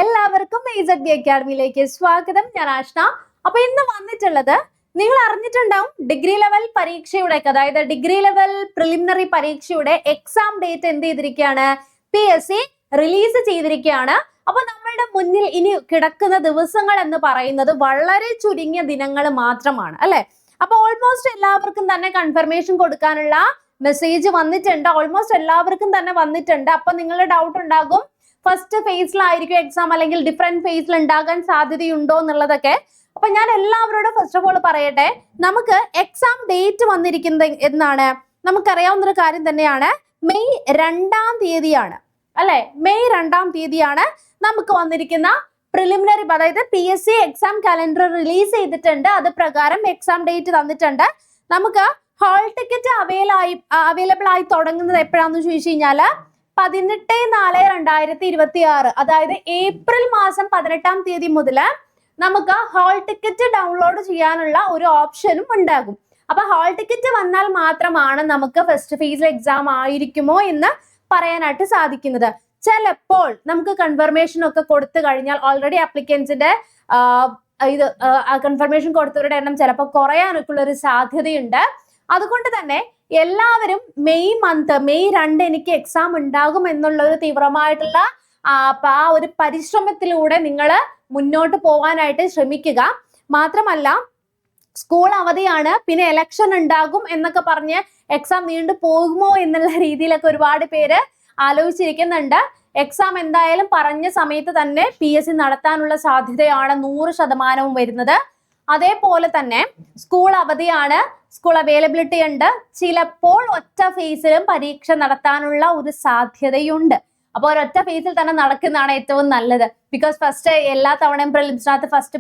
എല്ലാവർക്കും AZB അക്കാഡമിയിലേക്ക് സ്വാഗതം. ഞാൻ ആഷ്ന. അപ്പൊ ഇന്ന് വന്നിട്ടുള്ളത് നിങ്ങൾ അറിഞ്ഞിട്ടുണ്ടാവും ഡിഗ്രി ലെവൽ പരീക്ഷയുടെ, അതായത് ഡിഗ്രി ലെവൽ പ്രിലിമിനറി പരീക്ഷയുടെ എക്സാം ഡേറ്റ് എന്ത് ചെയ്തിരിക്കുകയാണ്, PSC റിലീസ് ചെയ്തിരിക്കുകയാണ്. അപ്പൊ നമ്മളുടെ മുന്നിൽ ഇനി കിടക്കുന്ന ദിവസങ്ങൾ എന്ന് പറയുന്നത് വളരെ ചുരുങ്ങിയ ദിനങ്ങൾ മാത്രമാണ് അല്ലെ. അപ്പൊ ഓൾമോസ്റ്റ് എല്ലാവർക്കും തന്നെ കൺഫർമേഷൻ കൊടുക്കാനുള്ള മെസ്സേജ് വന്നിട്ടുണ്ട്. ഓൾമോസ്റ്റ് എല്ലാവർക്കും തന്നെ വന്നിട്ടുണ്ട്. അപ്പൊ നിങ്ങളുടെ ഡൗട്ട് ഉണ്ടാകും, ഫസ്റ്റ് ഫേസിലായിരിക്കും എക്സാം അല്ലെങ്കിൽ ഡിഫറെന്റ് ഫേസിൽ ഉണ്ടാകാൻ സാധ്യതയുണ്ടോ എന്നുള്ളതൊക്കെ. അപ്പൊ ഞാൻ എല്ലാവരോടും ഫസ്റ്റ് ഓഫ് ഓൾ പറയട്ടെ, നമുക്ക് എക്സാം ഡേറ്റ് വന്നിരിക്കുന്നത് എന്നാണ് നമുക്കറിയാവുന്ന ഒരു കാര്യം തന്നെയാണ്. മെയ് 2-ാം തീയതിയാണ് അല്ലെ. മെയ് 2-ാം തീയതിയാണ് നമുക്ക് വന്നിരിക്കുന്ന പ്രിലിമിനറി, അതായത് PSC എക്സാം കാലണ്ടർ റിലീസ് ചെയ്തിട്ടുണ്ട്. അത് പ്രകാരം എക്സാം ഡേറ്റ് തന്നിട്ടുണ്ട്. നമുക്ക് ഹാൾ ടിക്കറ്റ് അവൈലബിൾ ആയി തുടങ്ങുന്നത് എപ്പോഴാന്ന് ചോദിച്ചു കഴിഞ്ഞാല് 18/4/2026, അതായത് ഏപ്രിൽ മാസം 18-ാം തീയതി മുതൽ നമുക്ക് ഹാൾ ടിക്കറ്റ് ഡൗൺലോഡ് ചെയ്യാനുള്ള ഒരു ഓപ്ഷനും ഉണ്ടാകും. അപ്പൊ ഹാൾ ടിക്കറ്റ് വന്നാൽ മാത്രമാണ് നമുക്ക് ഫസ്റ്റ് ഫേസിൽ എക്സാം ആയിരിക്കുമോ എന്ന് പറയാനായിട്ട് സാധിക്കുന്നത്. ചിലപ്പോൾ നമുക്ക് കൺഫർമേഷൻ ഒക്കെ കൊടുത്തു കഴിഞ്ഞാൽ ഓൾറെഡി അപ്ലിക്കൻസിന്റെ കൺഫർമേഷൻ കൊടുത്തവരുടെ എണ്ണം ചിലപ്പോൾ കുറയാനൊക്കെ ഉള്ള ഒരു സാധ്യതയുണ്ട്. അതുകൊണ്ട് തന്നെ എല്ലാവരും മെയ് 2 എനിക്ക് എക്സാം ഉണ്ടാകും എന്നുള്ള ഒരു തീവ്രമായിട്ടുള്ള ആ ഒരു പരിശ്രമത്തിലൂടെ നിങ്ങൾ മുന്നോട്ട് പോകാനായിട്ട് ശ്രമിക്കുക. മാത്രമല്ല സ്കൂൾ അവധിയാണ്, പിന്നെ ഇലക്ഷൻ ഉണ്ടാകും എന്നൊക്കെ പറഞ്ഞ് എക്സാം നീണ്ടു പോകുമോ എന്നുള്ള രീതിയിലൊക്കെ ഒരുപാട് പേര് ആലോചിച്ചിരിക്കുന്നുണ്ട്. എക്സാം എന്തായാലും പറഞ്ഞ സമയത്ത് തന്നെ PSC നടത്താനുള്ള സാധ്യതയാണ് 100% വരുന്നത്. അതേപോലെ തന്നെ സ്കൂൾ അവധിയാണ്, സ്കൂൾ അവൈലബിലിറ്റി ഉണ്ട്. ചിലപ്പോൾ ഒറ്റ ഫേസിലും പരീക്ഷ നടത്താനുള്ള ഒരു സാധ്യതയുണ്ട്. അപ്പൊ ഒരൊറ്റ ഫേസിൽ തന്നെ നടക്കുന്നതാണ് ഏറ്റവും നല്ലത്. ബിക്കോസ് ഫസ്റ്റ് എല്ലാ തവണയും പ്രിലിംസിനകത്ത് ഫസ്റ്റ്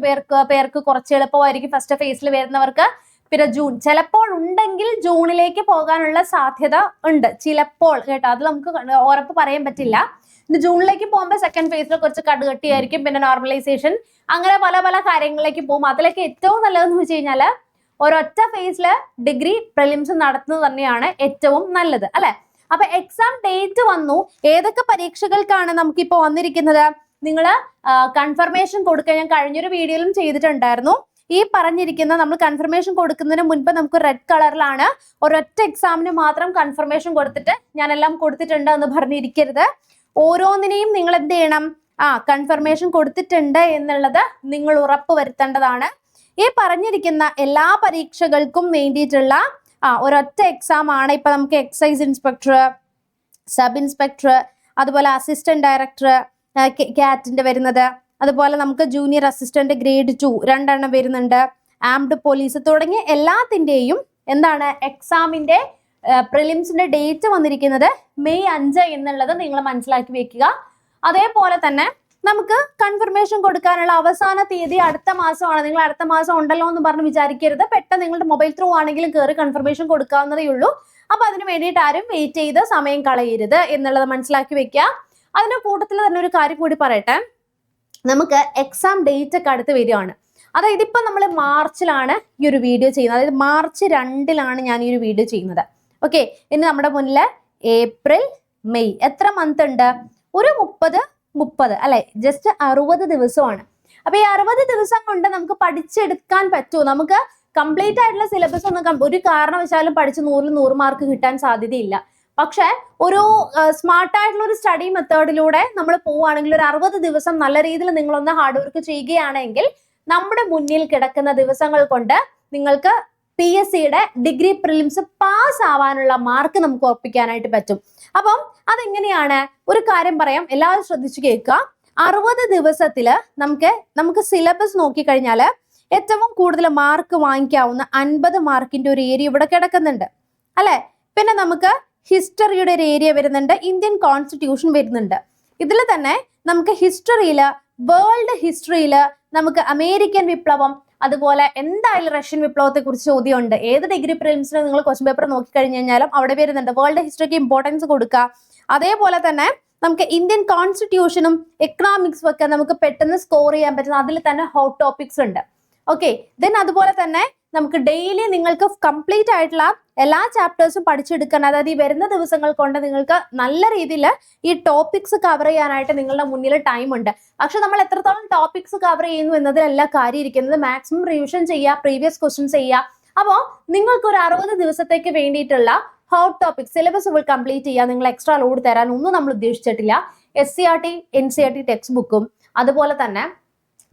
പേർക്ക് കുറച്ച് എളുപ്പമായിരിക്കും ഫസ്റ്റ് ഫേസിൽ വരുന്നവർക്ക്. പിന്നെ ജൂൺ ചിലപ്പോൾ ഉണ്ടെങ്കിൽ ജൂണിലേക്ക് പോകാനുള്ള സാധ്യത ഉണ്ട്, ചിലപ്പോൾ കേട്ടോ. അത് നമുക്ക് ഉറപ്പ് പറയാൻ പറ്റില്ല. ഇനി ജൂണിലേക്ക് പോകുമ്പോൾ സെക്കൻഡ് ഫേസിൽ കുറച്ച് കടുകട്ടിയായിരിക്കും, പിന്നെ നോർമലൈസേഷൻ, അങ്ങനെ പല പല കാര്യങ്ങളിലേക്ക് പോകും. അതിലേക്ക് ഏറ്റവും നല്ലതെന്ന് വെച്ച് കഴിഞ്ഞാല് ഒരൊറ്റ ഫേസില് ഡിഗ്രി പ്രിലിംസ് നടത്തുന്നത് തന്നെയാണ് ഏറ്റവും നല്ലത് അല്ലെ. അപ്പൊ എക്സാം ഡേറ്റ് വന്നു. ഏതൊക്കെ പരീക്ഷകൾക്കാണ് നമുക്കിപ്പോ വന്നിരിക്കുന്നത്? നിങ്ങൾ കൺഫർമേഷൻ കൊടുക്കുക. ഞാൻ കഴിഞ്ഞൊരു വീഡിയോയിലും ചെയ്തിട്ടുണ്ടായിരുന്നു. ഈ പറഞ്ഞിരിക്കുന്ന നമ്മൾ കൺഫർമേഷൻ കൊടുക്കുന്നതിന് മുൻപ് നമുക്ക് റെഡ് കളറിലാണ് ഒരൊറ്റ എക്സാമിന് മാത്രം കൺഫർമേഷൻ കൊടുത്തിട്ട് ഞാൻ എല്ലാം കൊടുത്തിട്ടുണ്ട് എന്ന് പറഞ്ഞിരിക്കരുത്. ഓരോന്നിനെയും നിങ്ങൾ എന്ത് ചെയ്യണം, കൺഫർമേഷൻ കൊടുത്തിട്ടുണ്ട് എന്നുള്ളത് നിങ്ങൾ ഉറപ്പ് വരുത്തേണ്ടതാണ്. ഈ പറഞ്ഞിരിക്കുന്ന എല്ലാ പരീക്ഷകൾക്കും വേണ്ടിയിട്ടുള്ള ഒരൊറ്റ എക്സാം ആണ്. ഇപ്പൊ നമുക്ക് എക്സൈസ് ഇൻസ്പെക്ടർ, സബ് ഇൻസ്പെക്ടർ, അതുപോലെ അസിസ്റ്റന്റ് ഡയറക്ടർ കാറ്റിന്റെ വരുന്നത്, അതുപോലെ നമുക്ക് ജൂനിയർ അസിസ്റ്റന്റ് ഗ്രേഡ് 2 2 വരുന്നുണ്ട്, ആംഡ് പോലീസ് തുടങ്ങിയ എല്ലാത്തിന്റെയും എന്താണ് എക്സാമിന്റെ പ്രിലിംസിന്റെ ഡേറ്റ് വന്നിരിക്കുന്നത് മെയ് 5 എന്നുള്ളത് നിങ്ങൾ മനസ്സിലാക്കി വെക്കുക. അതേപോലെ തന്നെ നമുക്ക് കൺഫർമേഷൻ കൊടുക്കാനുള്ള അവസാന തീയതി അടുത്ത മാസമാണ്. നിങ്ങൾ അടുത്ത മാസം ഉണ്ടല്ലോ എന്ന് പറഞ്ഞ് വിചാരിക്കരുത്. പെട്ടെന്ന് നിങ്ങളുടെ മൊബൈൽ ത്രൂ ആണെങ്കിലും കയറി കൺഫർമേഷൻ കൊടുക്കാവുന്നതേ ഉള്ളൂ. അപ്പൊ അതിന് വേണ്ടിയിട്ട് ആരും വെയിറ്റ് ചെയ്ത് സമയം കളയരുത് എന്നുള്ളത് മനസ്സിലാക്കി വെക്കുക. അതിന്റെ കൂട്ടത്തിൽ തന്നെ ഒരു കാര്യം കൂടി പറയട്ടെ, നമുക്ക് എക്സാം ഡേറ്റ് ഒക്കെ അടുത്ത് വരികയാണ്. അതായത് ഇപ്പൊ നമ്മൾ മാർച്ചിലാണ് ഈ ഒരു വീഡിയോ ചെയ്യുന്നത്, അതായത് മാർച്ച് 2-ലാണ് ഞാൻ ഈ ഒരു വീഡിയോ ചെയ്യുന്നത്. ഓക്കെ, ഇനി നമ്മുടെ മുന്നിൽ ഏപ്രിൽ, മെയ്, എത്ര മന്ത് ഉണ്ട്? ഒരു 30 അല്ലെ, ജസ്റ്റ് 60 ദിവസമാണ്. അപ്പൊ ഈ 60 ദിവസം കൊണ്ട് നമുക്ക് പഠിച്ചെടുക്കാൻ പറ്റുമോ? നമുക്ക് കംപ്ലീറ്റ് ആയിട്ടുള്ള സിലബസ് ഒന്നും ഒരു കാരണവശാലും പഠിച്ച് 100 മാർക്ക് കിട്ടാൻ സാധ്യതയില്ല. പക്ഷെ ഒരു സ്മാർട്ട് ആയിട്ടുള്ള ഒരു സ്റ്റഡി മെത്തേഡിലൂടെ നമ്മൾ പോവുകയാണെങ്കിൽ ഒരു 60 ദിവസം നല്ല രീതിയിൽ നിങ്ങളൊന്ന് ഹാർഡ് വർക്ക് ചെയ്യുകയാണെങ്കിൽ നമ്മുടെ മുന്നിൽ കിടക്കുന്ന ദിവസങ്ങൾ കൊണ്ട് നിങ്ങൾക്ക് PSCയുടെ ഡിഗ്രി പ്രിലിംസ് പാസ് ആവാനുള്ള മാർക്ക് നമുക്ക് ഉറപ്പിക്കാനായിട്ട് പറ്റും. അപ്പം അതെങ്ങനെയാണ്? ഒരു കാര്യം പറയാം, എല്ലാവരും ശ്രദ്ധിച്ചു കേൾക്കുക. 60 ദിവസത്തില് നമുക്ക് സിലബസ് നോക്കിക്കഴിഞ്ഞാല് ഏറ്റവും കൂടുതൽ മാർക്ക് വാങ്ങിക്കാവുന്ന 50 മാർക്കിന്റെ ഒരു ഏരിയ ഇവിടെ കിടക്കുന്നുണ്ട് അല്ലെ. പിന്നെ നമുക്ക് ഹിസ്റ്ററിയുടെ ഒരു ഏരിയ വരുന്നുണ്ട്, ഇന്ത്യൻ കോൺസ്റ്റിറ്റ്യൂഷൻ വരുന്നുണ്ട്. ഇതിൽ തന്നെ നമുക്ക് ഹിസ്റ്ററിയില്, വേൾഡ് ഹിസ്റ്ററിയില് നമുക്ക് അമേരിക്കൻ വിപ്ലവം, അതുപോലെ എന്തായാലും റഷ്യൻ വിപ്ലവത്തെ കുറിച്ച് ചോദ്യമുണ്ട്. ഏത് ഡിഗ്രി പ്രിലിംസിന് നിങ്ങൾ ക്വസ്റ്റ്യൻ പേപ്പർ നോക്കിക്കഴിഞ്ഞ് കഴിഞ്ഞാലും അവിടെ വരുന്നുണ്ട്. വേൾഡ് ഹിസ്റ്ററിക്ക് ഇമ്പോർട്ടൻസ് കൊടുക്കുക. അതേപോലെ തന്നെ നമുക്ക് ഇന്ത്യൻ കോൺസ്റ്റിറ്റ്യൂഷനും എക്കണോമിക്സും ഒക്കെ നമുക്ക് പെട്ടെന്ന് സ്കോർ ചെയ്യാൻ പറ്റുന്ന അതിൽ തന്നെ ഹോട്ട് ടോപ്പിക്സ് ഉണ്ട്. ഓക്കെ, ദെൻ അതുപോലെ തന്നെ നമുക്ക് ഡെയിലി നിങ്ങൾക്ക് കംപ്ലീറ്റ് ആയിട്ടുള്ള എല്ലാ ചാപ്റ്റേഴ്സും പഠിച്ചെടുക്കാൻ, അതായത് ഈ വരുന്ന ദിവസങ്ങൾ കൊണ്ട് നിങ്ങൾക്ക് നല്ല രീതിയിൽ ഈ ടോപ്പിക്സ് കവർ ചെയ്യാനായിട്ട് നിങ്ങളുടെ മുന്നിൽ ടൈം ഉണ്ട്. പക്ഷെ നമ്മൾ എത്രത്തോളം ടോപ്പിക്സ് കവർ ചെയ്യുന്നു എന്നതിലല്ല കാര്യം ഇരിക്കുന്നത്. മാക്സിമം റിവിഷൻ ചെയ്യുക, പ്രീവിയസ് ക്വസ്റ്റ്യൻസ് ചെയ്യുക. അപ്പോൾ നിങ്ങൾക്ക് ഒരു 60 ദിവസത്തേക്ക് വേണ്ടിയിട്ടുള്ള hot topic syllabus full complete ചെയ്യുക. നിങ്ങൾ എക്സ്ട്രാ ലോഡ് തരാൻ ഒന്നും നമ്മൾ ഉദ്ദേശിച്ചിട്ടില്ല. SCERT NCERT ടെക്സ്റ്റ് ബുക്കും അതുപോലെ തന്നെ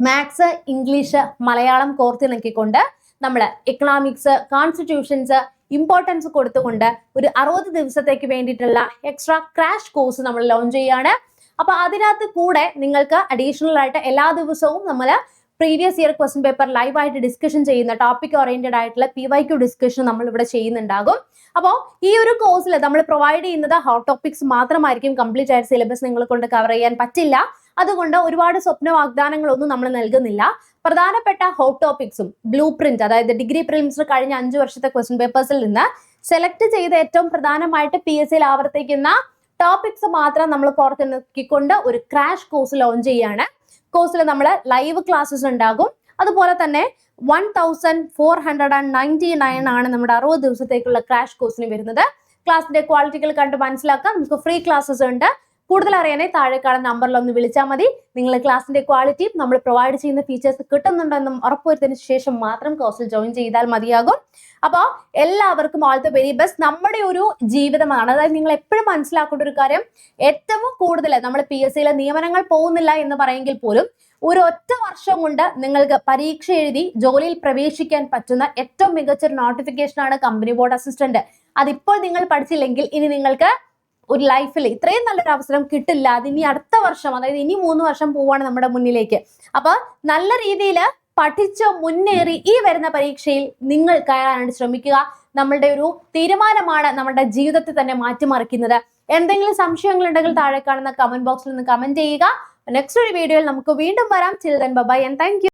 മാത്സ്, ഇംഗ്ലീഷ്, മലയാളം കോർത്തിണക്കിക്കൊണ്ട് നമ്മൾ എക്കണോമിക്സ്, കോൺസ്റ്റിറ്റ്യൂഷൻസ് ഇമ്പോർട്ടൻസ് കൊടുത്തുകൊണ്ട് ഒരു 60 ദിവസത്തേക്ക് വേണ്ടിയിട്ടുള്ള എക്സ്ട്രാ ക്രാഷ് കോഴ്സ് നമ്മൾ ലോഞ്ച് ചെയ്യാണ്. അപ്പൊ അതിനകത്ത് കൂടെ നിങ്ങൾക്ക് അഡീഷണൽ ആയിട്ട് എല്ലാ ദിവസവും നമ്മൾ പ്രീവിയസ് ഇയർ ക്വസ്റ്റ്യൻ പേപ്പർ ലൈവായിട്ട് ഡിസ്കഷൻ ചെയ്യുന്ന ടോപ്പിക് ഓറിയന്റഡ് ആയിട്ടുള്ള PYQ ഡിസ്കഷൻ നമ്മൾ ഇവിടെ ചെയ്യുന്നുണ്ടാകും. അപ്പോൾ ഈ ഒരു കോഴ്സിൽ നമ്മൾ പ്രൊവൈഡ് ചെയ്യുന്നത് ഹോട്ട് ടോപ്പിക്സ് മാത്രമായിരിക്കും. കംപ്ലീറ്റ് ആയിട്ട് സിലബസ് നിങ്ങളെ കൊണ്ട് കവർ ചെയ്യാൻ പറ്റില്ല. അതുകൊണ്ട് ഒരുപാട് സ്വപ്ന വാഗ്ദാനങ്ങളൊന്നും നമ്മൾ നൽകുന്നില്ല. പ്രധാനപ്പെട്ട ഹോട്ട് ടോപ്പിക്സും ബ്ലൂ പ്രിന്റ്, അതായത് ഡിഗ്രി പ്രിലിംസിൽ കഴിഞ്ഞ 5 വർഷത്തെ ക്വസ്റ്റ്യൻ പേപ്പേഴ്സിൽ നിന്ന് സെലക്ട് ചെയ്ത് ഏറ്റവും പ്രധാനമായിട്ട് PSCയിൽ ആവർത്തിക്കുന്ന ടോപ്പിക്സ് മാത്രം നമ്മൾ പുറത്തിറക്കിക്കൊണ്ട് ഒരു ക്രാഷ് കോഴ്സ് ലോഞ്ച് ചെയ്യാണ്. കോഴ്സിൽ നമ്മൾ ലൈവ് ക്ലാസ്സസ് ഉണ്ടാകും. അതുപോലെ തന്നെ 1499 ആണ് നമ്മുടെ 60 ദിവസത്തേക്കുള്ള ക്രാഷ് കോഴ്സിന് വരുന്നത്. ക്ലാസിന്റെ ക്വാളിറ്റികൾ കണ്ട് മനസ്സിലാക്കാം. നമുക്ക് ഫ്രീ ക്ലാസ്സസ് ഉണ്ട്. കൂടുതൽ അറിയാനായി താഴെ കാണുന്ന നമ്പറിൽ ഒന്ന് വിളിച്ചാൽ മതി. നിങ്ങൾ ക്ലാസിന്റെ ക്വാളിറ്റിയും നമ്മൾ പ്രൊവൈഡ് ചെയ്യുന്ന ഫീച്ചേഴ്സ് കിട്ടുന്നുണ്ടെന്നും ഉറപ്പുവരുത്തിയതിനു ശേഷം മാത്രം കോഴ്സിൽ ജോയിൻ ചെയ്താൽ മതിയാകും. അപ്പോൾ എല്ലാവർക്കും ഓൾ ദി വെരി ബെസ്റ്റ്. നമ്മുടെ ഒരു ജീവിതമാണ്, അതായത് നിങ്ങൾ എപ്പോഴും മനസ്സിലാക്കേണ്ട ഒരു കാര്യം, ഏറ്റവും കൂടുതൽ നമ്മൾ PSCയിലെ നിയമനങ്ങൾ പോകുന്നില്ല എന്ന് പറയുമെങ്കിൽ പോലും ഒരു ഒറ്റ വർഷം കൊണ്ട് നിങ്ങൾക്ക് പരീക്ഷ എഴുതി ജോലിയിൽ പ്രവേശിക്കാൻ പറ്റുന്ന ഏറ്റവും മികച്ചൊരു നോട്ടിഫിക്കേഷൻ ആണ് കമ്പനി ബോർഡ് അസിസ്റ്റന്റ്. അതിപ്പോൾ നിങ്ങൾ പഠിച്ചില്ലെങ്കിൽ ഇനി നിങ്ങൾക്ക് ഒരു ലൈഫിൽ ഇത്രയും നല്ലൊരു അവസരം കിട്ടില്ല. അതിനി അടുത്ത വർഷം, അതായത് ഇനി 3 വർഷം പോവാണ് നമ്മുടെ മുന്നിലേക്ക്. അപ്പൊ നല്ല രീതിയിൽ പഠിച്ച് മുന്നേറി ഈ വരുന്ന പരീക്ഷയിൽ നിങ്ങൾ കയറാനായിട്ട് ശ്രമിക്കുക. നമ്മളുടെ ഒരു തീരുമാനമാണ് നമ്മുടെ ജീവിതത്തെ തന്നെ മാറ്റിമറിക്കുന്നത്. എന്തെങ്കിലും സംശയങ്ങൾ ഉണ്ടെങ്കിൽ താഴെ കാണുന്ന കമന്റ് ബോക്സിൽ നിന്ന് കമന്റ് ചെയ്യുക. നെക്സ്റ്റ് ഒരു വീഡിയോയിൽ നമുക്ക് വീണ്ടും വരാം. Till then, bye bye and thank you.